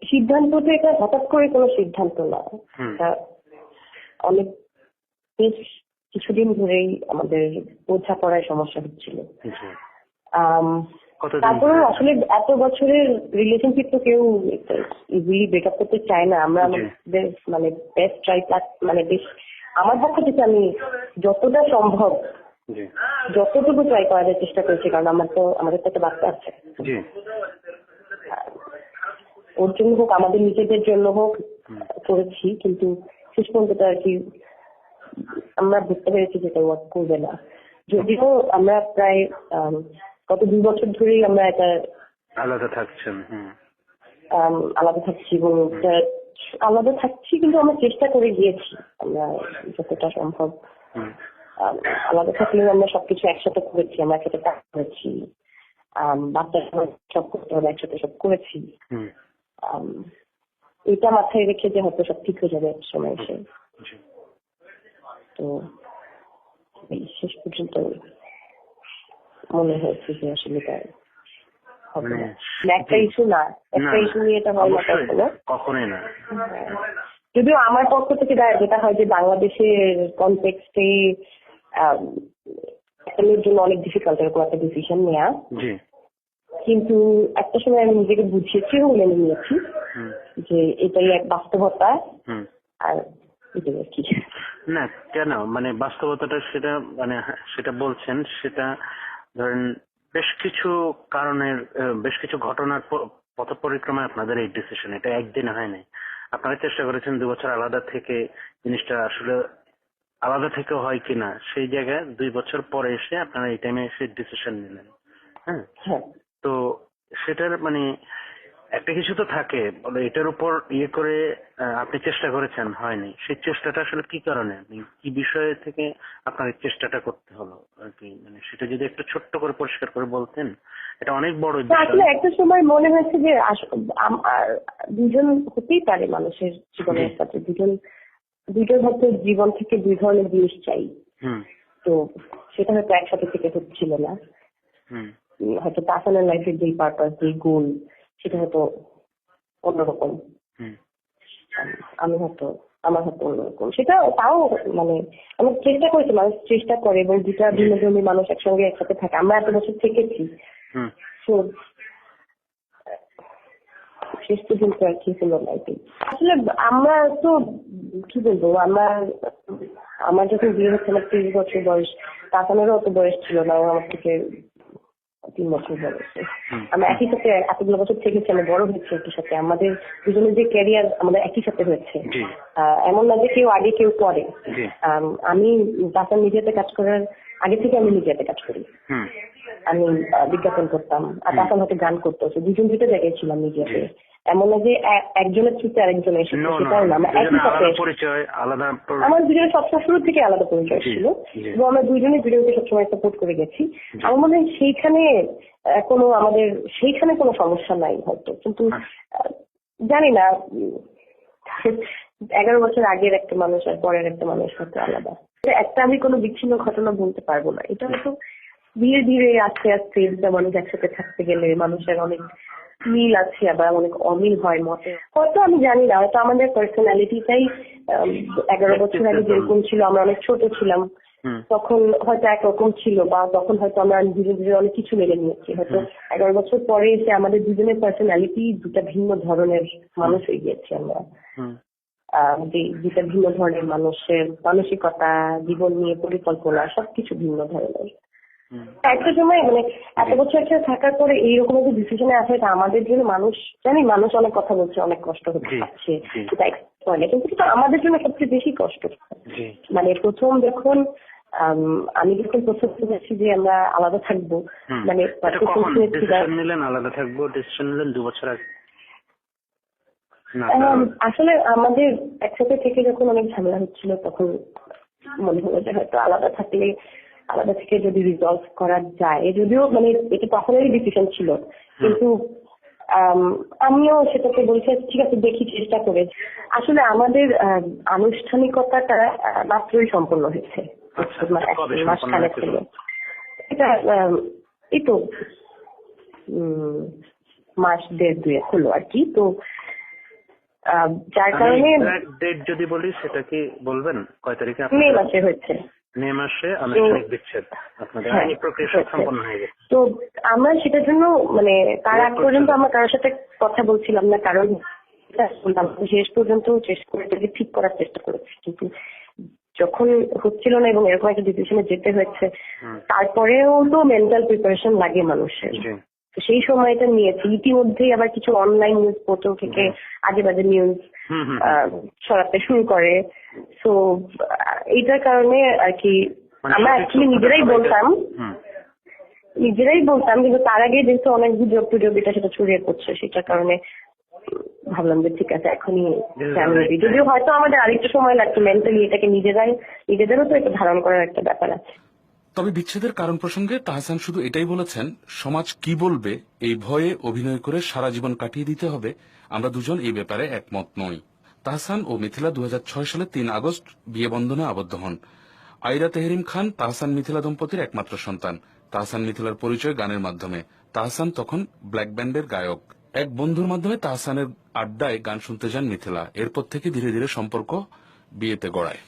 সিদ্ধান্তটা এটা হঠাৎ করে কোনো সিদ্ধান্ত না, এটা অনেক বেশ কিছুদিন ধরেই আমাদের বোঝাপড়ায় সমস্যা হচ্ছিল। তারপরে আসলে এত বছরের রিলেশনশিপ তো কেউ ইজিলি ব্রেকআপ করতে চায় না। আমরা আমাদের মানে বেস্ট ট্রাই মানে বেশ আমার পক্ষ থেকে আমি যতটা সম্ভব যতটুকু ট্রাই করার চেষ্টা করেছি, কারণ আমাদের তো একটা বাচ্চা আছে, ওর জন্য হোক আমাদের নিজেদের জন্য হোক করেছি, কিন্তু শেষ পর্যন্ত আর কি আমরা বুঝতে পেরেছি যেটা ওয়ার্ক করবে না। যদিও আমরা প্রায় গত 2 বছর ধরেই আমরা এটা আলাদা থাকছি এবং আলাদা থাকছি, কিন্তু আমরা চেষ্টা করে গিয়েছি আমরা যতটা সম্ভব। আলাদা থাকলেও আমরা সবকিছু একসাথে করেছি, আমরা একসাথে কাজ করেছি, বাচ্চা সব করতে হবে একসাথে সব করেছি। এটা মাথায় রেখে যে হয়তো সব ঠিক হয়ে যাবে এক সময় এসে, তো শেষ পর্যন্ত মনে হয়েছে যে আসলে তাই হবে না। একটা ইস্যু না, একটা ইস্যু নিয়ে এটা হয় না কখনোই না। যদিও আমার পক্ষ থেকে যেটা হয় যে বাংলাদেশের কনটেক্সটে একটা মেয়ের জন্য অনেক ডিফিকাল্ট এরকম একটা ডিসিশন নেওয়া, কিন্তু একটা সময় আমি নিজেকে বুঝিয়েছি এবং মেনে নিয়েছি যে এটাই এক বাস্তবতা। আর কি না কেন মানে বাস্তবতাটা সেটা মানে সেটা বলছেন, সেটা ধরেন বেশ কিছু কারণের বেশ কিছু ঘটনার পথ পরিক্রমায় আপনাদের এই ডিসিশন, এটা একদিনে হয় নাই। আপনারা চেষ্টা করেছেন 2 বছর আলাদা থেকে জিনিসটা আসলে আলাদা থেকে হয় কিনা, সেই জায়গায় 2 বছর পরে এসে আপনারা এই টাইমে এসে ডিসিশন নিলেন। হ্যাঁ, তো সেটার মানে একটা কিছু তো থাকে, এটার উপর ইয়ে করে আপনি চেষ্টা করেছেন, হয়নি। সেই চেষ্টাটা আসলে কি কারণে, কি বিষয় থেকে আপনার চেষ্টাটা করতে হলো আর কি, মানে সেটা যদি একটু ছোট্ট করে পরিষ্কার করে বলতেন, এটা অনেক বড় বিষয়। আসলে একটা সময় মনে হয়েছে যে দুজন হতেই পারে মানুষের জীবনের সাথে, দুজন হয়তো জীবন থেকে 2 ধরনের জিনিস চাই, তো সেটা হয়তো একসাথে থেকে হচ্ছিল না। হয়তো পার্সোনাল লাইফের যে পারপাস, যে গোল, সেটা হয়তো অন্যরকম, আমার হয়তো অন্যরকম। সেটা তাও মানে আমি চেষ্টা করেছি, মানুষ চেষ্টা করে, এবং 2টা ভিন্ন ধর্মী মানুষ একসঙ্গে একসাথে থাকে, আমরা এত বছর থেকেছি। শেষ পর্যন্ত আর কি হলো না। আসলে আমরা তো কি বলবো, আমার যখন বিয়ে হচ্ছে আমার 30 বছর বয়স, তাসানেরও অত বয়স ছিল না, আমার থেকে 3 বছর বয়সে। আমরা একই সাথে এতগুলো বছর থেকেছি, আমরা বড় হয়েছি একই সাথে, আমাদের দুজনের যে ক্যারিয়ার আমাদের একই সাথে হয়েছে। এমন না যে কেউ আগে কেউ পরে। আমি তাসান মিডিয়াতে কাজ করার আগে থেকে আমি মিডিয়াতে কাজ করি, আমি বিজ্ঞাপন করতাম, আর তাসান হয়তো গান করতো, দুজন 2টা জায়গায় ছিলাম মিডিয়াতে। এমন না যে একজনের থ্রুতে আরেকজন এসেছে, সেটাও না, আমরা একই সাথে। আমার দুজনের সবসময় শুরু থেকে আলাদা পরিচয় ছিল, এবং আমরা দুজনের ভিডিওকে সবসময় সাপোর্ট করে গেছি। আমার মনে হয় সেইখানে কোনো সমস্যা নাই হয়তো, কিন্তু জানি না 11 বছর আগের একটা মানুষ আর পরের একটা মানুষ হয়তো আলাদা। একটা আমি কোনো বিচ্ছিন্ন ঘটনা বলতে পারবো না, এটা হয়তো ধীরে ধীরে আস্তে আস্তে মানুষ একসাথে থাকতে গেলে মানুষের অনেক মিল আছে, আবার অনেক অমিল হয় মতে, হয়তো আমি জানি না, হয়তো আমাদের পার্সোনালিটিটাই 11 বছর আগে যেরকম ছিল, আমরা অনেক ছোট ছিলাম তখন হয়তো একরকম ছিল, বা তখন হয়তো আমরা দুজনে অনেক কিছু মেনে নিয়েছি, হয়তো 11 বছর পরে এসে আমাদের দুজনের পার্সোনালিটি 2টা ভিন্ন ধরনের মানুষ হয়ে গিয়েছি আমরা। দুটা ভিন্ন ধরনের মানুষের মানসিকতা, জীবন নিয়ে পরিকল্পনা সবকিছু ভিন্ন ধরনের। একটা সময় মানে এত বছর একসাথে থাকার পরে এইরকম একটা ডিসিশনে আসে, এটা আমাদের জন্য মানুষ অনেক কথা বলছে, অনেক কষ্ট হচ্ছে, কিন্তু আমাদের জন্য সবচেয়ে বেশি কষ্ট। মানে আমি যখন প্রথম শুনেছি যে আমরা আলাদা থাকবো, মানে আলাদা থাকবো ডিসিশন নিলেন 2 বছর আগে। আসলে আমাদের একসাথে থেকে যখন অনেক ঝামেলা হচ্ছিল, তখন মনে হলো যে হয়তো আলাদা থেকে যদি রিজলভ করা যায়, যদিও মানে এটা তখনেরই ডিসিশন ছিল, কিন্তু আমিও সেটাকে বলছি ঠিক আছে দেখি, চেষ্টা করে। আসলে আমাদের আনুষ্ঠানিকতাটা মাত্রই সম্পন্ন হয়েছে, মাসখানেক ছিল এটা, এই তো মাস 1.5 হলো আর কি। তো যার কারণে ডেট যদি বলি সেটা কি বলবেন, কয় তারিখে? মে মাসে হয়েছে। মে মাসে আনুষ্ঠানিক বিচ্ছেদ, আপনাদের আইনি প্রক্রিয়া সব সম্পন্ন হয়ে গেছে। তো আমরা সেটার জন্য মানে তার আগ পর্যন্ত আমরা কারোর সাথে কথা বলছিলাম না, কারণ শেষ পর্যন্ত চেষ্টা করে ঠিক করার চেষ্টা করেছি, কিন্তু যখন হচ্ছিল না এবং এরকম একটা ডিসিশনে যেতে হয়েছে, তারপরেও তো মেন্টাল প্রিপারেশন লাগে মানুষের। তো সেই সময়টা নিয়েছি। ইতিমধ্যেই আবার কিছু অনলাইন নিউজ পোর্টাল থেকে আজে বাজে নিউজ ছড়াতে শুরু করে। তো এইটার কারণে আর কি আমরা অ্যাকচুয়ালি নিজেরাই বলতাম, কিন্তু তার আগে যেহেতু অনেক গুজব টুজব এটা সেটা ছড়িয়ে পড়ছে, সেটার কারণে ভাবলাম যে ঠিক আছে এখনই জানিয়ে দিই। যদিও হয়তো আমাদের আরেকটু সময় লাগতো মেন্টালি এটাকে নিজেদেরও তো এটা ধারণ করার একটা ব্যাপার আছে। তবে বিচ্ছেদের কারণ প্রসঙ্গে তাহসান শুধু এটাই বলেছেন, সমাজ কি বলবে এই ভয়ে অভিনয় করে সারা জীবন কাটিয়ে দিতে হবে, আমরা দুজন এই ব্যাপারে একমত নই। তাহসান ও মিথিলা 2006 সালে 3 আগস্ট বিয়ে বন্ধনে আবদ্ধ হন। আইরা তেহরিম খান তাহসান মিথিলা দম্পতির একমাত্র সন্তান। তাহসান মিথিলার পরিচয় গানের মাধ্যমে। তাহসান তখন ব্ল্যাক ব্যান্ডের গায়ক। এক বন্ধুর মাধ্যমে তাহসানের আড্ডায় গান শুনতে যান মিথিলা। এরপর থেকে ধীরে ধীরে সম্পর্ক বিয়েতে গড়ায়।